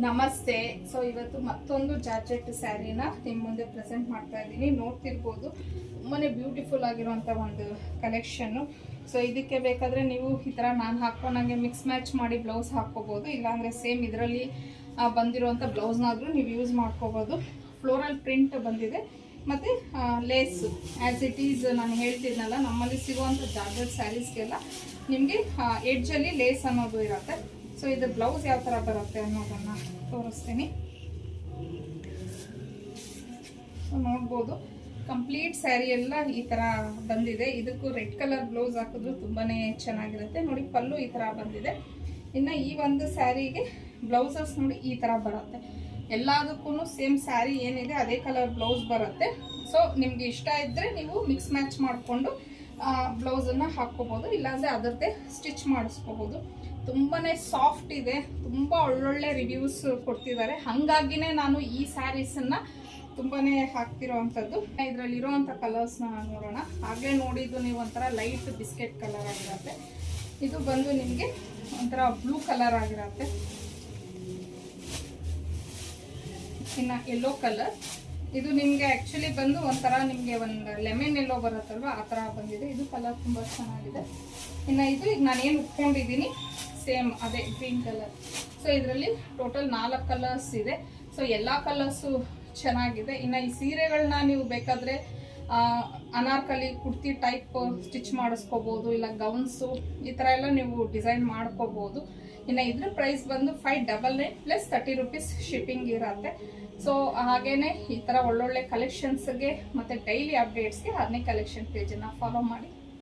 ನಮಸ್ತೆ. ಸೊ ಇವತ್ತು ಮತ್ತೊಂದು ಜಾರ್ಜೆಟ್ ಸ್ಯಾರಿನ ನಿಮ್ಮ ಮುಂದೆ ಪ್ರೆಸೆಂಟ್ ಮಾಡ್ತಾ ಇದ್ದೀನಿ. ನೋಡ್ತಿರ್ಬೋದು ತುಂಬಾನೇ ಬ್ಯೂಟಿಫುಲ್ ಆಗಿರುವಂಥ ಒಂದು ಕಲೆಕ್ಷನ್ನು. ಸೊ ಇದಕ್ಕೆ ಬೇಕಾದರೆ ನೀವು ಈ ಥರ ನಾನು ಹಾಕೊಂಡಂಗೆ ಮಿಕ್ಸ್ ಮ್ಯಾಚ್ ಮಾಡಿ ಬ್ಲೌಸ್ ಹಾಕ್ಕೋಬೋದು, ಇಲ್ಲಾಂದರೆ ಸೇಮ್ ಇದರಲ್ಲಿ ಬಂದಿರುವಂಥ ಬ್ಲೌಸ್ನಾದರೂ ನೀವು ಯೂಸ್ ಮಾಡ್ಕೋಬೋದು. ಫ್ಲೋರಲ್ ಪ್ರಿಂಟ್ ಬಂದಿದೆ ಮತ್ತು ಲೇಸ್ ಆ್ಯಸ್ ಇಟ್ ಈಸ್. ನಾನು ಹೇಳ್ತಿದ್ನಲ್ಲ, ನಮ್ಮಲ್ಲಿ ಸಿಗುವಂಥ ಜಾರ್ಜೆಟ್ ಸ್ಯಾರೀಸ್ಗೆಲ್ಲ ನಿಮಗೆ ಎಡ್ಜಲ್ಲಿ ಲೇಸ್ ಅನ್ನೋದು ಇರುತ್ತೆ. ಸೊ ಇದು ಬ್ಲೌಸ್ ಯಾವ ಥರ ಬರುತ್ತೆ ಅನ್ನೋದನ್ನು ತೋರಿಸ್ತೀನಿ. ಸೊ ನೋಡ್ಬೋದು ಕಂಪ್ಲೀಟ್ ಸ್ಯಾರಿ ಎಲ್ಲ ಈ ಥರ ಬಂದಿದೆ. ಇದಕ್ಕೂ ರೆಡ್ ಕಲರ್ ಬ್ಲೌಸ್ ಹಾಕಿದ್ರು ತುಂಬಾ ಚೆನ್ನಾಗಿರುತ್ತೆ. ನೋಡಿ ಪಲ್ಲು ಈ ಥರ ಬಂದಿದೆ. ಇನ್ನು ಈ ಒಂದು ಸ್ಯಾರಿಗೆ ಬ್ಲೌಸಸ್ ನೋಡಿ ಈ ಥರ ಬರುತ್ತೆ. ಎಲ್ಲದಕ್ಕೂ ಸೇಮ್ ಸ್ಯಾರಿ ಏನಿದೆ ಅದೇ ಕಲರ್ ಬ್ಲೌಸ್ ಬರುತ್ತೆ. ಸೊ ನಿಮಗೆ ಇಷ್ಟ ಇದ್ದರೆ ನೀವು ಮಿಕ್ಸ್ ಮ್ಯಾಚ್ ಮಾಡಿಕೊಂಡು ಬ್ಲೌಸನ್ನು ಹಾಕ್ಕೋಬೋದು, ಇಲ್ಲಾಂದರೆ ಅದರದ್ದೇ ಸ್ಟಿಚ್ ಮಾಡಿಸ್ಕೋಬೋದು. ತುಂಬಾ ಸಾಫ್ಟ್ ಇದೆ, ತುಂಬ ಒಳ್ಳೊಳ್ಳೆ ರಿವ್ಯೂಸ್ ಕೊಡ್ತಿದ್ದಾರೆ. ಹಾಗಾಗಿನೇ ನಾನು ಈ ಸ್ಯಾರೀಸನ್ನು ತುಂಬಾ ಹಾಕ್ತಿರೋವಂಥದ್ದು. ಇದರಲ್ಲಿರೋವಂಥ ಕಲರ್ಸ್ನ ನೋಡೋಣ. ಆಗಲೇ ನೋಡಿದ್ದು ನೀವು ಒಂಥರ ಲೈಟ್ ಬಿಸ್ಕೆಟ್ ಕಲರ್ ಆಗಿರುತ್ತೆ. ಇದು ಬಂದು ನಿಮಗೆ ಒಂಥರ ಬ್ಲೂ ಕಲರ್ ಆಗಿರುತ್ತೆ. ಇನ್ನು ಯೆಲ್ಲೋ ಕಲರ್, ಇದು ನಿಮಗೆ ಆ್ಯಕ್ಚುಲಿ ಬಂದು ಒಂಥರ ನಿಮಗೆ ಒಂದು ಲೆಮನ್ ಎಲ್ಲೋ ಬರುತ್ತಲ್ವ, ಆ ಥರ ಬಂದಿದೆ. ಇದು ಕಲರ್ ತುಂಬ ಚೆನ್ನಾಗಿದೆ. ಇನ್ನು ಇದು ಈಗ ನಾನೇನು ಉಟ್ಕೊಂಡಿದ್ದೀನಿ ಸೇಮ್ ಅದೇ ಗ್ರೀನ್ ಕಲರ್. ಸೊ ಇದರಲ್ಲಿ ಟೋಟಲ್ 4 ಕಲರ್ಸ್ ಇದೆ. ಸೊ ಎಲ್ಲ ಕಲರ್ಸು ಚೆನ್ನಾಗಿದೆ. ಇನ್ನು ಈ ಸೀರೆಗಳನ್ನ ನೀವು ಬೇಕಾದರೆ ಅನಾರ್ಕಲಿ ಕುರ್ತಿ ಟೈಪ್ ಸ್ಟಿಚ್ ಮಾಡಿಸ್ಕೋಬೋದು, ಇಲ್ಲ ಗೌನ್ಸು ಈ ಥರ ಎಲ್ಲ ನೀವು ಡಿಸೈನ್ ಮಾಡ್ಕೋಬೋದು. ಇನ್ನು ಇದ್ರ ಪ್ರೈಸ್ ಬಂದು 599 ಪ್ಲಸ್ 30 ರೂಪೀಸ್ ಶಿಪ್ಪಿಂಗ್ ಇರುತ್ತೆ. ಸೊ ಹಾಗೇನೆ ಈ ಥರ ಒಳ್ಳೊಳ್ಳೆ ಕಲೆಕ್ಷನ್ಸ್ಗೆ ಮತ್ತು ಡೈಲಿ ಅಪ್ಡೇಟ್ಸ್ಗೆ 10ನೇ ಕಲೆಕ್ಷನ್ ಪೇಜನ್ನು ಫಾಲೋ ಮಾಡಿ.